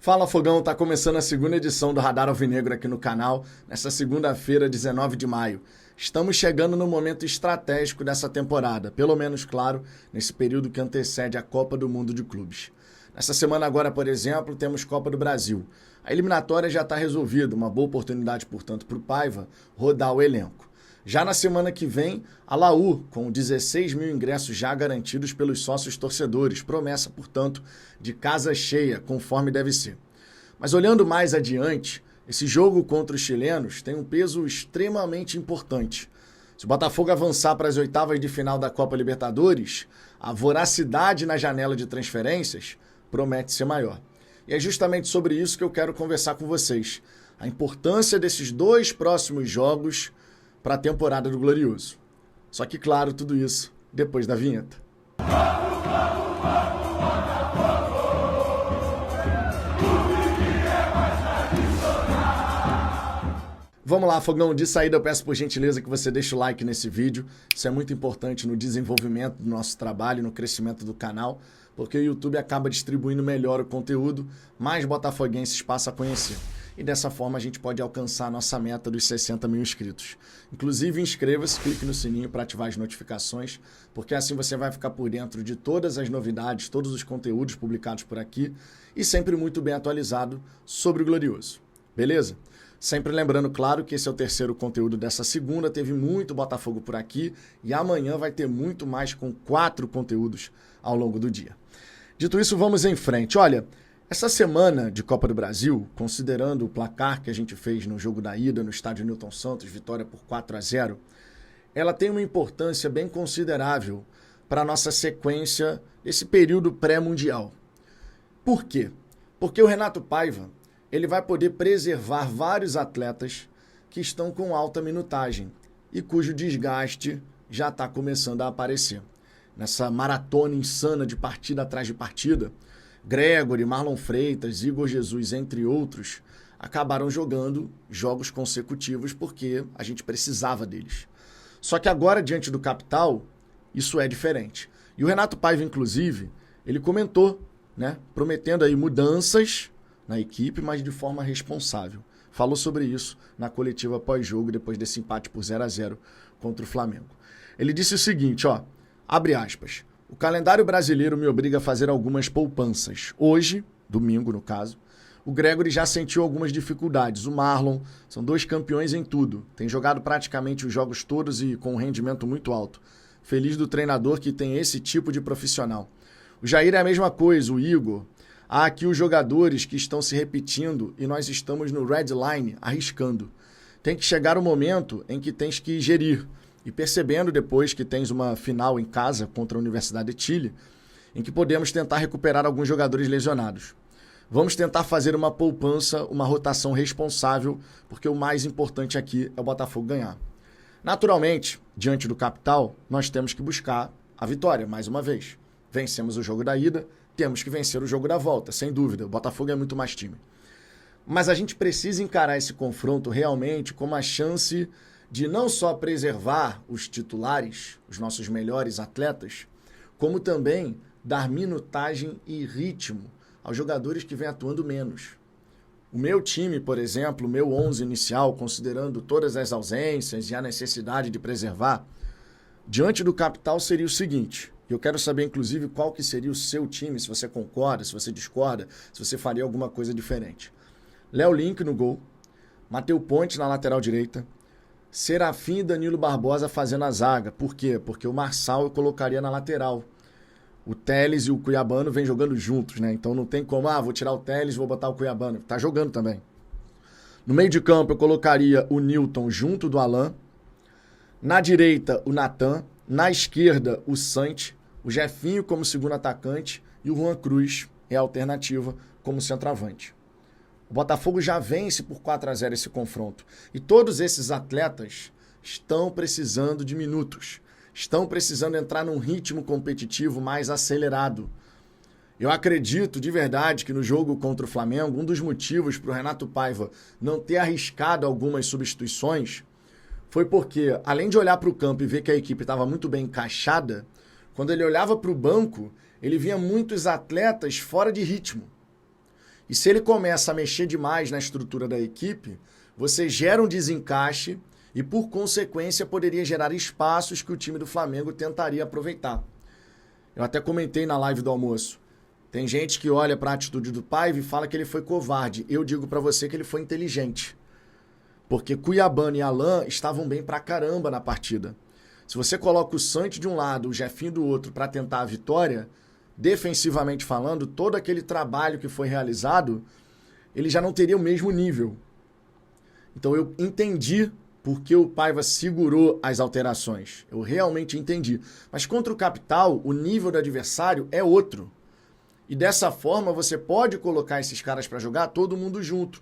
Fala Fogão, tá começando a segunda edição do Radar Alvinegro aqui no canal, nessa segunda-feira, 19 de maio. Estamos chegando no momento estratégico dessa temporada, pelo menos, claro, nesse período que antecede a Copa do Mundo de Clubes. Nessa semana agora, por exemplo, temos Copa do Brasil. A eliminatória já está resolvida, uma boa oportunidade, portanto, para o Paiva rodar o elenco. Já na semana que vem, a Laú, com 16 mil ingressos já garantidos pelos sócios torcedores. Promessa, portanto, de casa cheia, conforme deve ser. Mas olhando mais adiante, esse jogo contra os chilenos tem um peso extremamente importante. Se o Botafogo avançar para as oitavas de final da Copa Libertadores, a voracidade na janela de transferências promete ser maior. E é justamente sobre isso que eu quero conversar com vocês. A importância desses dois próximos jogos para a temporada do Glorioso. Só que, claro, tudo isso depois da vinheta. Vamos lá, Fogão. De saída eu peço por gentileza que você deixe o like nesse vídeo. Isso é muito importante no desenvolvimento do nosso trabalho, no crescimento do canal, porque o YouTube acaba distribuindo melhor o conteúdo, mais botafoguenses passam a conhecer. E dessa forma a gente pode alcançar a nossa meta dos 60 mil inscritos. Inclusive, inscreva-se, clique no sininho para ativar as notificações, porque assim você vai ficar por dentro de todas as novidades, todos os conteúdos publicados por aqui e sempre muito bem atualizado sobre o Glorioso. Beleza? Sempre lembrando, claro, que esse é o terceiro conteúdo dessa segunda, teve muito Botafogo por aqui e amanhã vai ter muito mais com 4 conteúdos ao longo do dia. Dito isso, vamos em frente. Olha, essa semana de Copa do Brasil, considerando o placar que a gente fez no jogo da ida no estádio Newton Santos, vitória por 4-0, ela tem uma importância bem considerável para a nossa sequência desse período pré-mundial. Por quê? Porque o Renato Paiva ele vai poder preservar vários atletas que estão com alta minutagem e cujo desgaste já está começando a aparecer. Nessa maratona insana de partida atrás de partida, Gregory, Marlon Freitas, Igor Jesus, entre outros, acabaram jogando jogos consecutivos porque a gente precisava deles. Só que agora, diante do capital, isso é diferente. E o Renato Paiva, inclusive, ele comentou, prometendo aí mudanças na equipe, mas de forma responsável. Falou sobre isso na coletiva pós-jogo, depois desse empate por 0-0 contra o Flamengo. Ele disse o seguinte, abre aspas, o calendário brasileiro me obriga a fazer algumas poupanças. Hoje, domingo no caso, o Gregory já sentiu algumas dificuldades. O Marlon, são 2 campeões em tudo. Tem jogado praticamente os jogos todos e com um rendimento muito alto. Feliz do treinador que tem esse tipo de profissional. O Jair é a mesma coisa, o Igor. Há aqui os jogadores que estão se repetindo e nós estamos no red line arriscando. Tem que chegar o momento em que tens que gerir. E percebendo depois que tens uma final em casa contra a Universidade de Chile, em que podemos tentar recuperar alguns jogadores lesionados. Vamos tentar fazer uma poupança, uma rotação responsável, porque o mais importante aqui é o Botafogo ganhar. Naturalmente, diante do capital, nós temos que buscar a vitória, mais uma vez. Vencemos o jogo da ida, temos que vencer o jogo da volta, sem dúvida. O Botafogo é muito mais time. Mas a gente precisa encarar esse confronto realmente como a chance de não só preservar os titulares, os nossos melhores atletas, como também dar minutagem e ritmo aos jogadores que vêm atuando menos. O meu time, por exemplo, o meu 11 inicial, considerando todas as ausências e a necessidade de preservar, diante do capital seria o seguinte, eu quero saber inclusive qual que seria o seu time, se você concorda, se você discorda, se você faria alguma coisa diferente. Léo Link no gol, Matheus Ponte na lateral direita, Serafim e Danilo Barbosa fazendo a zaga. Por quê? Porque o Marçal eu colocaria na lateral. O Telles e o Cuiabano vêm jogando juntos, Então não tem como, vou tirar o Telles e vou botar o Cuiabano. Tá jogando também. No meio de campo eu colocaria o Newton junto do Alan. Na direita, o Natan. Na esquerda, o Santi. O Jefinho como segundo atacante. E o Juan Cruz é a alternativa como centroavante. O Botafogo já vence por 4-0 esse confronto. E todos esses atletas estão precisando de minutos. Estão precisando entrar num ritmo competitivo mais acelerado. Eu acredito de verdade que no jogo contra o Flamengo, um dos motivos para o Renato Paiva não ter arriscado algumas substituições foi porque, além de olhar para o campo e ver que a equipe estava muito bem encaixada, quando ele olhava para o banco, ele via muitos atletas fora de ritmo. E se ele começa a mexer demais na estrutura da equipe, você gera um desencaixe e, por consequência, poderia gerar espaços que o time do Flamengo tentaria aproveitar. Eu até comentei na live do almoço. Tem gente que olha para a atitude do Paiva e fala que ele foi covarde. Eu digo para você que ele foi inteligente. Porque Cuiabano e Alan estavam bem pra caramba na partida. Se você coloca o Santos de um lado, o Jefinho do outro para tentar a vitória, defensivamente falando, todo aquele trabalho que foi realizado, ele já não teria o mesmo nível. Então eu entendi por que o Paiva segurou as alterações. Eu realmente entendi. Mas contra o Capital, o nível do adversário é outro. E dessa forma você pode colocar esses caras para jogar todo mundo junto.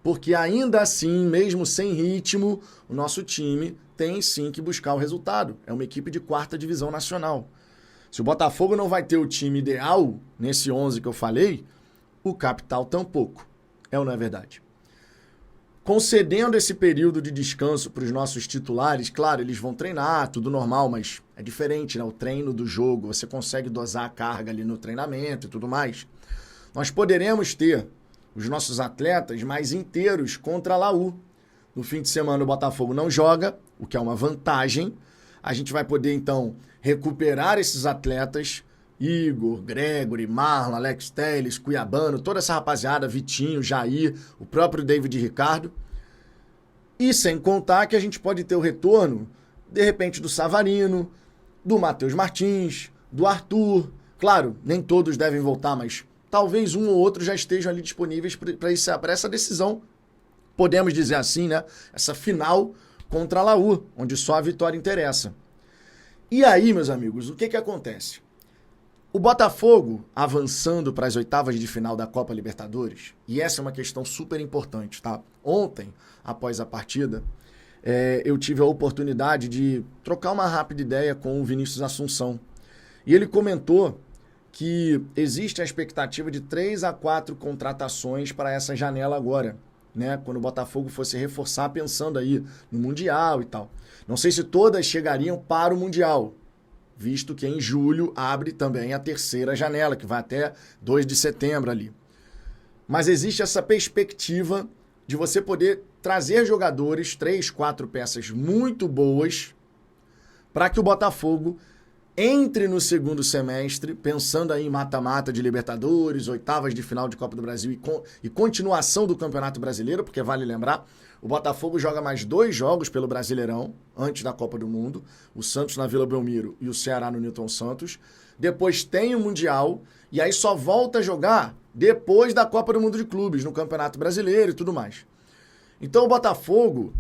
Porque ainda assim, mesmo sem ritmo, o nosso time tem sim que buscar o resultado. É uma equipe de 4ª divisão nacional. Se o Botafogo não vai ter o time ideal, nesse 11 que eu falei, o Capital tampouco. É ou não é verdade? Concedendo esse período de descanso para os nossos titulares, claro, eles vão treinar, tudo normal, mas é diferente, né? O treino do jogo, você consegue dosar a carga ali no treinamento e tudo mais. Nós poderemos ter os nossos atletas mais inteiros contra a Laú. No fim de semana o Botafogo não joga, o que é uma vantagem. A gente vai poder, então, recuperar esses atletas, Igor, Gregory, Marlon, Alex Telles, Cuiabano, toda essa rapaziada, Vitinho, Jair, o próprio David Ricardo. E sem contar que a gente pode ter o retorno, de repente, do Savarino, do Matheus Martins, do Arthur. Claro, nem todos devem voltar, mas talvez um ou outro já estejam ali disponíveis para essa decisão, podemos dizer assim, né? Essa final contra a Laú, onde só a vitória interessa. E aí, meus amigos, o que acontece? O Botafogo avançando para as 8ª de final da Copa Libertadores, e essa é uma questão super importante, tá? Ontem, após a partida, eu tive a oportunidade de trocar uma rápida ideia com o Vinícius Assunção. E ele comentou que existe a expectativa de 3 a 4 contratações para essa janela agora, né? Quando o Botafogo fosse reforçar, pensando aí no Mundial e tal. Não sei se todas chegariam para o Mundial, visto que em julho abre também a 3ª janela, que vai até 2 de setembro ali. Mas existe essa perspectiva de você poder trazer jogadores, 3, 4 peças muito boas, para que o Botafogo entre no segundo semestre, pensando aí em mata-mata de Libertadores, 8ª de final de Copa do Brasil e continuação do Campeonato Brasileiro, porque vale lembrar, o Botafogo joga mais 2 jogos pelo Brasileirão, antes da Copa do Mundo, o Santos na Vila Belmiro e o Ceará no Newton Santos. Depois tem o Mundial, e aí só volta a jogar depois da Copa do Mundo de Clubes, no Campeonato Brasileiro e tudo mais. Então o Botafogo,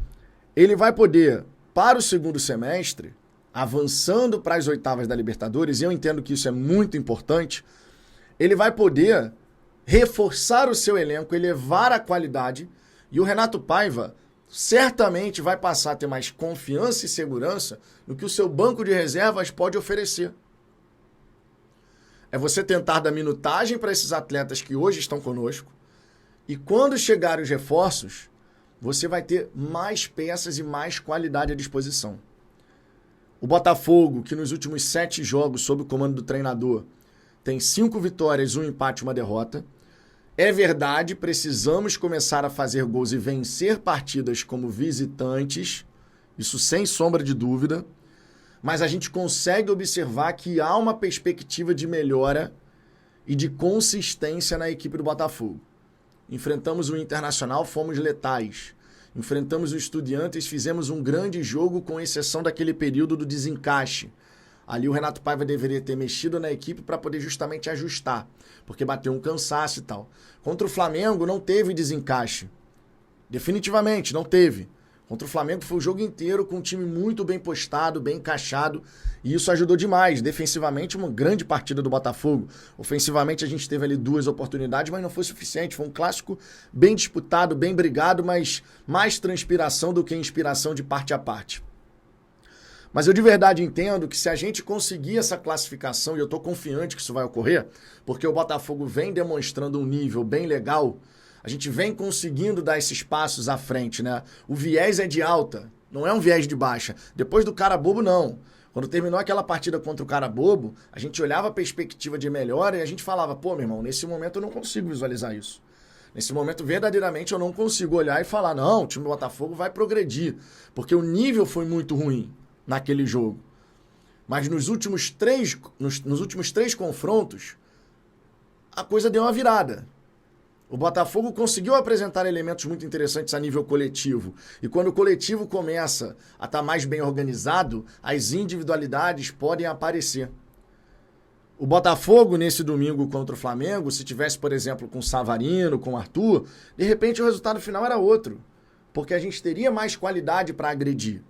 ele vai poder, para o segundo semestre, avançando para as 8ª da Libertadores, e eu entendo que isso é muito importante, ele vai poder reforçar o seu elenco, elevar a qualidade, e o Renato Paiva certamente vai passar a ter mais confiança e segurança no que o seu banco de reservas pode oferecer. É você tentar dar minutagem para esses atletas que hoje estão conosco, e quando chegarem os reforços, você vai ter mais peças e mais qualidade à disposição. O Botafogo, que nos últimos 7 jogos sob o comando do treinador, tem 5 vitórias, 1 empate e 1 derrota. É verdade, precisamos começar a fazer gols e vencer partidas como visitantes, isso sem sombra de dúvida, mas a gente consegue observar que há uma perspectiva de melhora e de consistência na equipe do Botafogo. Enfrentamos o Internacional, fomos letais. Enfrentamos o Estudiantes, fizemos um grande jogo, com exceção daquele período do desencaixe. Ali o Renato Paiva deveria ter mexido na equipe para poder justamente ajustar, porque bateu um cansaço e tal. Contra o Flamengo não teve desencaixe. Definitivamente, não teve. Contra o Flamengo foi o jogo inteiro com um time muito bem postado, bem encaixado, e isso ajudou demais. Defensivamente, uma grande partida do Botafogo. Ofensivamente, a gente teve ali 2 oportunidades, mas não foi suficiente. Foi um clássico bem disputado, bem brigado, mas mais transpiração do que inspiração de parte a parte. Mas eu de verdade entendo que se a gente conseguir essa classificação, e eu estou confiante que isso vai ocorrer, porque o Botafogo vem demonstrando um nível bem legal, a gente vem conseguindo dar esses passos à frente, né? O viés é de alta, não é um viés de baixa. Depois do cara bobo, não. Quando terminou aquela partida contra o cara bobo, a gente olhava a perspectiva de melhora e a gente falava, pô, meu irmão, nesse momento eu não consigo visualizar isso. Nesse momento, verdadeiramente, eu não consigo olhar e falar, não, o time do Botafogo vai progredir, porque o nível foi muito ruim naquele jogo. Mas nos últimos três confrontos, a coisa deu uma virada. O Botafogo conseguiu apresentar elementos muito interessantes a nível coletivo. E quando o coletivo começa a estar mais bem organizado, as individualidades podem aparecer. O Botafogo, nesse domingo contra o Flamengo, se tivesse, por exemplo, com o Savarino, com o Arthur, de repente o resultado final era outro. Porque a gente teria mais qualidade para agredir.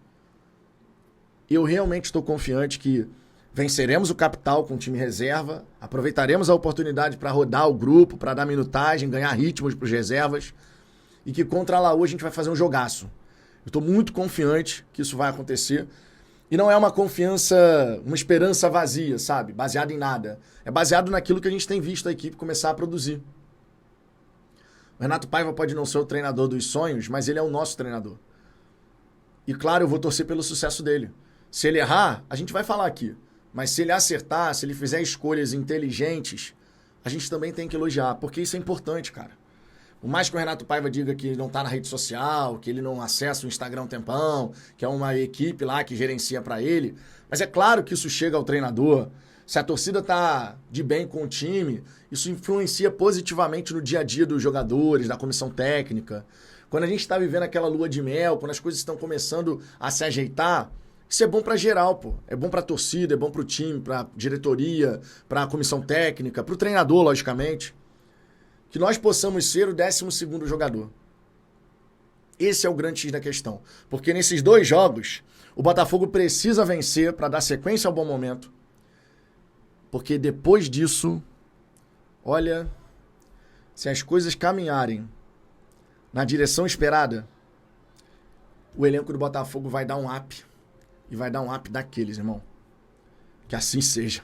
Eu realmente estou confiante que venceremos o Capital com o time reserva, aproveitaremos a oportunidade para rodar o grupo, para dar minutagem, ganhar ritmos para os reservas, e que contra a Laú a gente vai fazer um jogaço. Eu estou muito confiante que isso vai acontecer. E não é uma confiança, uma esperança vazia, sabe? Baseada em nada. É baseado naquilo que a gente tem visto a equipe começar a produzir. O Renato Paiva pode não ser o treinador dos sonhos, mas ele é o nosso treinador. E claro, eu vou torcer pelo sucesso dele. Se ele errar, a gente vai falar aqui. Mas se ele acertar, se ele fizer escolhas inteligentes, a gente também tem que elogiar, porque isso é importante, cara. Por mais que o Renato Paiva diga que ele não tá na rede social, que ele não acessa o Instagram um tempão, que é uma equipe lá que gerencia para ele, mas é claro que isso chega ao treinador. Se a torcida tá de bem com o time, isso influencia positivamente no dia a dia dos jogadores, da comissão técnica. Quando a gente tá vivendo aquela lua de mel, quando as coisas estão começando a se ajeitar, isso é bom pra geral, pô. É bom pra torcida, é bom pro time, pra diretoria, pra comissão técnica, pro treinador, logicamente. Que nós possamos ser o 12º jogador. Esse é o grande X da questão. Porque nesses 2 jogos, o Botafogo precisa vencer pra dar sequência ao bom momento. Porque depois disso, olha, se as coisas caminharem na direção esperada, o elenco do Botafogo vai dar um up. E vai dar um up daqueles, irmão. Que assim seja.